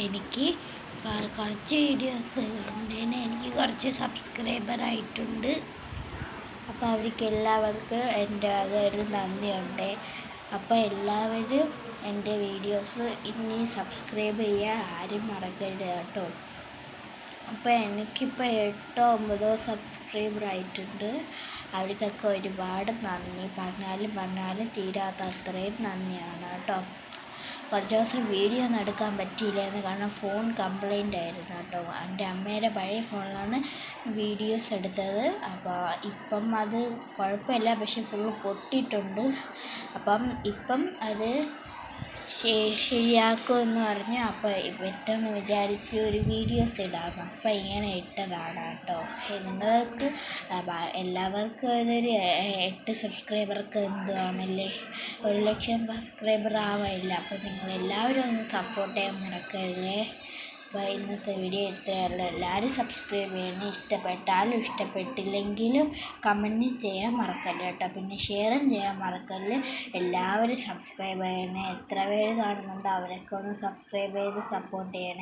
എനിക്ക് കുറച്ച് വീഡിയോസ് കണ്ടതിന് എനിക്ക് കുറച്ച് സബ്സ്ക്രൈബറായിട്ടുണ്ട്. അപ്പോൾ അവർക്ക് എല്ലാവർക്കും എൻ്റെ അതൊരു നന്ദിയുണ്ട്. അപ്പോൾ എല്ലാവരും എൻ്റെ വീഡിയോസ് ഇനി സബ്സ്ക്രൈബ് ചെയ്യാൻ ആരും മറക്കരുത് കേട്ടോ. അപ്പോൾ എനിക്കിപ്പോൾ 8-9 സബ്സ്ക്രൈബറായിട്ടുണ്ട്. അവർക്കൊക്കെ ഒരുപാട് നന്ദി. പറഞ്ഞാലും തീരാത്ത അത്രയും നന്ദിയാണ് കേട്ടോ. കുറച്ച് ദിവസം വീഡിയോ ഒന്നും എടുക്കാൻ പറ്റിയില്ലായിരുന്നു, കാരണം ഫോൺ കംപ്ലൈൻ്റ് ആയിരുന്നു കേട്ടോ. എൻ്റെ അമ്മയുടെ പഴയ ഫോണിലാണ് വീഡിയോസ് എടുത്തത്. അപ്പോൾ ഇപ്പം അത് കുഴപ്പമില്ല, പക്ഷെ ഫുള്ള് പൊട്ടിയിട്ടുണ്ട്. ഇപ്പം അത് ശരിയാക്കുമെന്ന് പറഞ്ഞു. അപ്പോൾ പെട്ടെന്ന് വിചാരിച്ച് ഒരു വീഡിയോസ് ഇടാം, അപ്പം ഇങ്ങനെ ഇട്ടതാണ് കേട്ടോ. നിങ്ങൾക്ക് എല്ലാവർക്കും ഇതൊരു 8 സബ്സ്ക്രൈബർക്ക് എന്തുവാണല്ലേ 1 ലക്ഷം സബ്സ്ക്രൈബർ ആവാനില്ല. അപ്പോൾ നിങ്ങളെല്ലാവരും ഒന്ന് സപ്പോർട്ട് ചെയ്യാൻ മറക്കരുതേ. അപ്പോൾ ഇന്നത്തെ വീഡിയോ ഇത്രയുള്ളൂ. എല്ലാവരും സബ്സ്ക്രൈബ് ചെയ്യണം. ഇഷ്ടപ്പെട്ടാലും ഇഷ്ടപ്പെട്ടില്ലെങ്കിലും കമൻറ്റ് ചെയ്യാൻ മറക്കല്ല കേട്ടോ. പിന്നെ ഷെയറും ചെയ്യാൻ മറക്കല്ല. എല്ലാവരും സബ്സ്ക്രൈബ് ചെയ്യണേ. എത്ര പേര് കാണുന്നുണ്ടോ അവരൊക്കെ ഒന്ന് സബ്സ്ക്രൈബ് ചെയ്ത് സപ്പോർട്ട് ചെയ്യണേ.